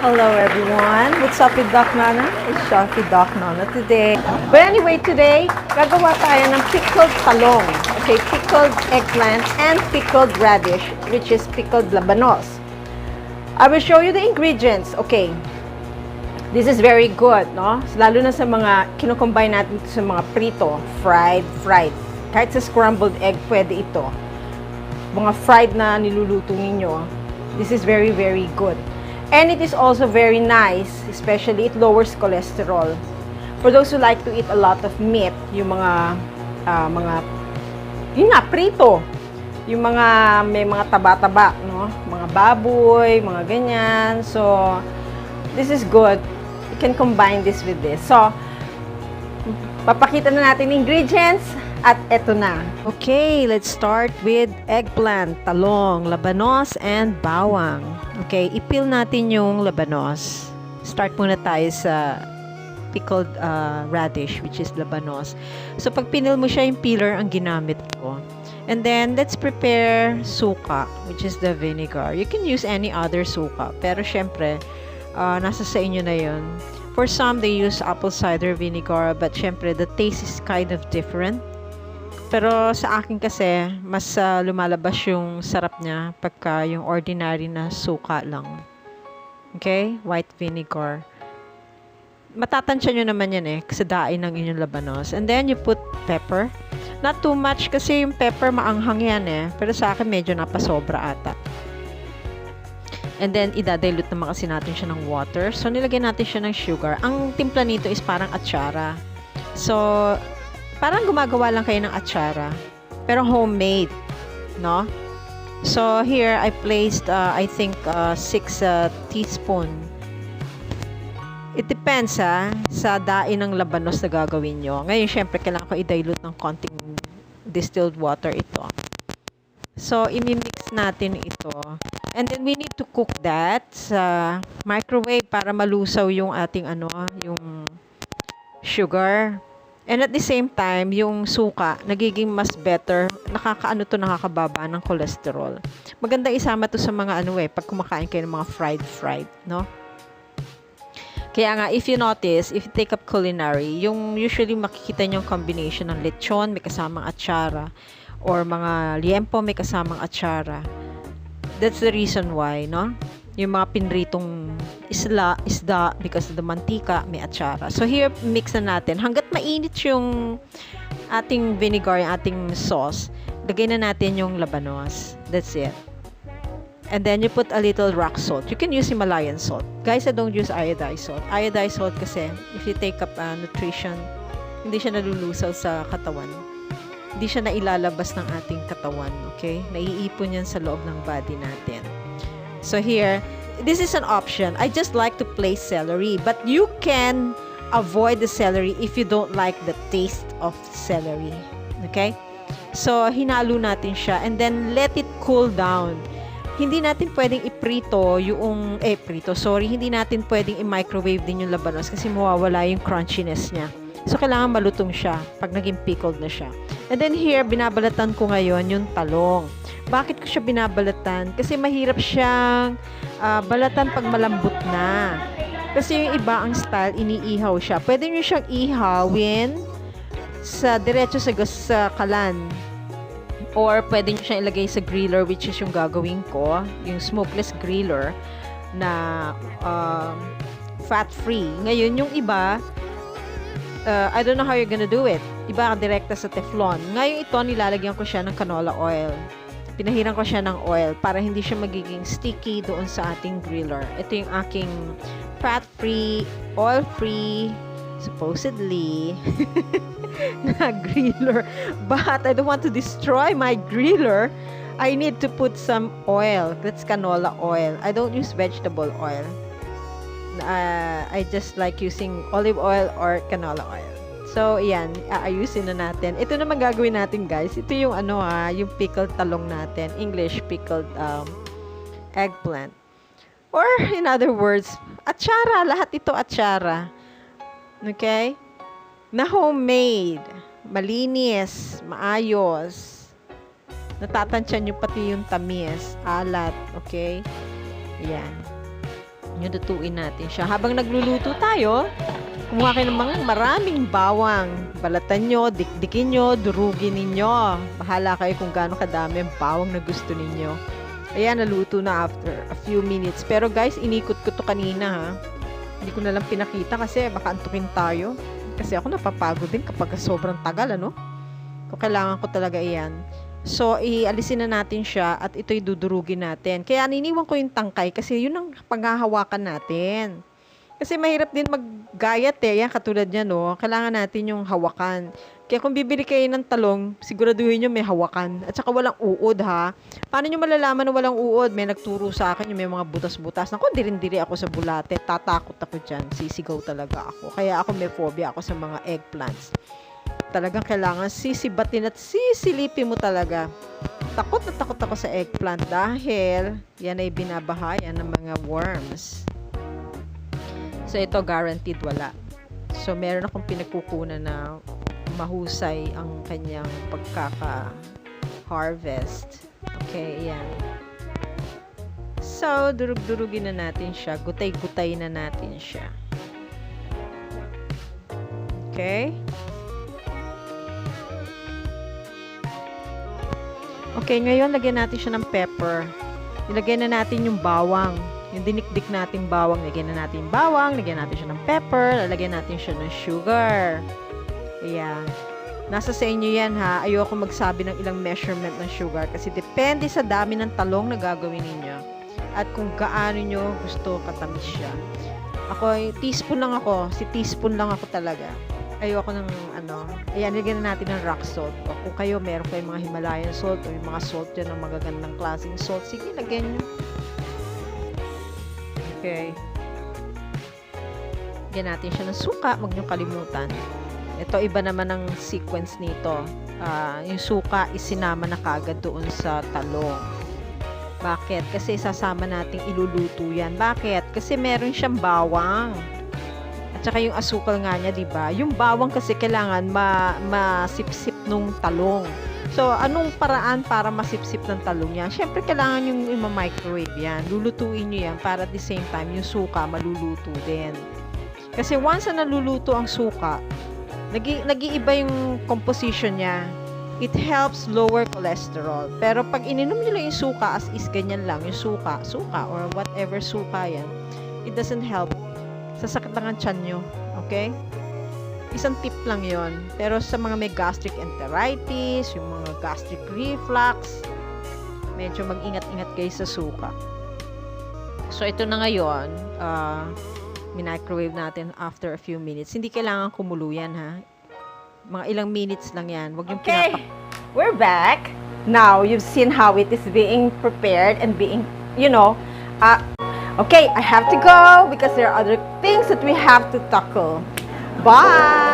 Hello everyone! What's up with Doc Nana? It's Shopee Doc Nana today. But anyway, today, gagawa tayo ng pickled talong. Okay, pickled eggplant and pickled radish, which is pickled labanos. I will show you the ingredients. Okay, this is very good, no? Lalo na sa mga kino-combine natin sa mga prito, fried. Kahit sa scrambled egg, pwede ito. Mga fried na niluluto ninyo. This is very, very good. And it is also very nice, especially it lowers cholesterol. For those who like to eat a lot of meat, yung yun nga, prito. Yung may mga taba-taba, no? Mga baboy, mga ganyan. So, this is good. You can combine this with this. So, papakita na natin ingredients at eto na. Okay, let's start with eggplant, talong, labanos, and bawang. Okay, ipil natin yung labanos. Start muna tayo sa pickled radish, which is labanos. So, pag pinil mo siya, yung peeler ang ginamit ko. And then, let's prepare suka, which is the vinegar. You can use any other suka. Pero, syempre, nasa sa inyo na yun. For some, they use apple cider vinegar. But, syempre, the taste is kind of different. Pero sa akin kasi, mas lumalabas yung sarap niya pagka yung ordinary na suka lang. Okay? White vinegar. Matatansya nyo naman yan kasi daing ng inyong labanos. And then, you put pepper. Not too much kasi yung pepper maanghang yan Pero sa akin, medyo napasobra ata. And then, idadilute naman kasi natin siya ng water. So, nilagyan natin siya ng sugar. Ang timpla nito is parang atsara. So, parang gumagawa lang kayo ng atsara, pero homemade, no? So, here, I placed, I think, 6 teaspoon. It depends, sa daing ng labanos na gagawin nyo. Ngayon, syempre, kailangan ko i-dilute ng konting distilled water ito. So, imimix natin ito. And then, we need to cook that sa microwave para malusaw yung ating, yung sugar. And at the same time, yung suka, nagiging mas better, nakakababa ng cholesterol. Maganda isama to sa mga pag kumakain kayo ng mga fried, no? Kaya nga, if you notice, if you take up culinary, yung usually makikita nyo yung combination ng lechon, may kasamang atsara, or mga liempo, may kasamang atsara. That's the reason why, no? Yung mga pinritong isda, because of the mantika, may atsara. So, here, mix na natin. Hanggat mainit yung ating vinegar, yung ating sauce, lagay na natin yung labanos. That's it. And then, you put a little rock salt. You can use Himalayan salt. Guys, I don't use iodized salt. Iodized salt kasi, if you take up nutrition, hindi siya nalulusaw sa katawan. Hindi siya nailalabas ng ating katawan. Okay? Naiipon yan sa loob ng body natin. So here, this is an option. I just like to place celery, but you can avoid the celery if you don't like the taste of celery. Okay? So, hinalo natin siya and then let it cool down. Hindi natin pwedeng iprito yung, hindi natin pwedeng i-microwave din yung labanos kasi mawawala yung crunchiness niya. So, kailangan malutong siya pag naging pickled na siya. And then here, binabalatan ko ngayon yung talong. Bakit ko siya binabalatan? Kasi mahirap siyang balatan pag malambot na. Kasi yung iba ang style, iniihaw siya. Pwede nyo siyang ihawin diretso sa kalan. Or pwede nyo siyang ilagay sa griller, which is yung gagawin ko. Yung smokeless griller na fat-free. Ngayon, yung iba, I don't know how you're gonna do it. Iba direkta sa Teflon. Ngayon ito, nilalagyan ko siya ng canola oil. Pinahiran ko siya ng oil para hindi siya magiging sticky doon sa ating griller. Ito yung aking fat-free, oil-free, supposedly, na griller. But I don't want to destroy my griller. I need to put some oil. That's canola oil. I don't use vegetable oil. I just like using olive oil or canola oil. So, yan, aayusin na natin. Ito naman gagawin natin, guys. Ito yung yung pickled talong natin. English pickled eggplant. Or, in other words, atsara. Lahat ito atsara. Okay? Na homemade. Malinis. Maayos. Natatansyan nyo pati yung tamis. Alat. Okay? Yan. Lutuin natin siya. Habang nagluluto tayo, kumuha kayo ng mga maraming bawang. Balatan nyo, dikdikin nyo, durugin ninyo. Bahala kayo kung gaano kadami ang bawang na gusto ninyo. Ayan, naluto na after a few minutes. Pero guys, inikot ko to kanina ha. Hindi ko na lang pinakita kasi baka antukin tayo. Kasi ako napapagod din kapag sobrang tagal, ano? Kung kailangan ko talaga iyan. So, ialisin na natin siya at ito'y dudurugin natin. Kaya niniwan ko yung tangkay kasi yun ang panghahawakan natin. Kasi mahirap din maggayat eh. Yan, katulad niya, no? Kailangan natin yung hawakan. Kaya kung bibili kayo ng talong, siguraduhin nyo may hawakan. At saka walang uod, ha? Paano nyo malalaman na walang uod? May nagturo sa akin yung may mga butas-butas. Naku, diri ako sa bulate. Tatakot ako dyan. Sisigaw talaga ako. Kaya ako may phobia ako sa mga eggplants. Talagang kailangan sisibatin at sisilipin mo talaga. Takot na takot ako sa eggplant dahil yan ay binabahayan ng mga worms. So, ito guaranteed wala. So, meron akong pinagkukunan na mahusay ang kanyang pagkaka-harvest. Okay, yan. So, durug-durugin na natin siya. Gutay-gutay na natin siya. Okay? Okay, ngayon lagyan natin siya ng pepper. Ilagay na natin yung bawang. Yung dinikdik natin bawang, lagyan na natin yung bawang, lagyan natin siya ng pepper, lalagyan natin siya ng sugar. Ayan. Nasa sa inyo yan ha. Ayoko magsabi ng ilang measurement ng sugar kasi depende sa dami ng talong na gagawin ninyo. At kung gaano nyo gusto katamis siya. Ako, teaspoon lang ako. Si teaspoon lang ako talaga. Ayoko ng ayan, lagyan na natin ng rock salt. O kung kayo, meron kayong mga Himalayan salt o yung mga salt yan ng magagandang klaseng salt, sige, lagyan nyo. Okay. Lagyan natin siya ng suka, huwag nyo kalimutan. Ito, iba naman ang sequence nito. Yung suka, isinama na kagad doon sa talong. Bakit? Kasi sasama nating iluluto yan. Bakit? Kasi meron siyang bawang. At saka yung asukal nga niya, diba? Yung bawang kasi kailangan masipsip nung talong. So, anong paraan para masipsip ng talong yan? Siyempre, kailangan yung microwave yan. Lulutuin nyo yan para at the same time, yung suka maluluto din. Kasi once na naluluto ang suka, nag-iiba yung composition niya. It helps lower cholesterol. Pero pag ininom nyo lang yung suka as is, ganyan lang, yung suka or whatever suka yan, it doesn't help. Sasakit lang ang tiyan nyo. Okay? Isang tip lang yon. Pero sa mga may gastric enteritis, yung mga gastric reflux, medyo mag-ingat-ingat kayo sa suka. So, ito na ngayon, microwave natin after a few minutes. Hindi kailangan kumulo yan, ha? Mga ilang minutes lang yan. Wag yung We're back. Now, you've seen how it is being prepared and being, okay, I have to go because there are other things that we have to tackle. Bye!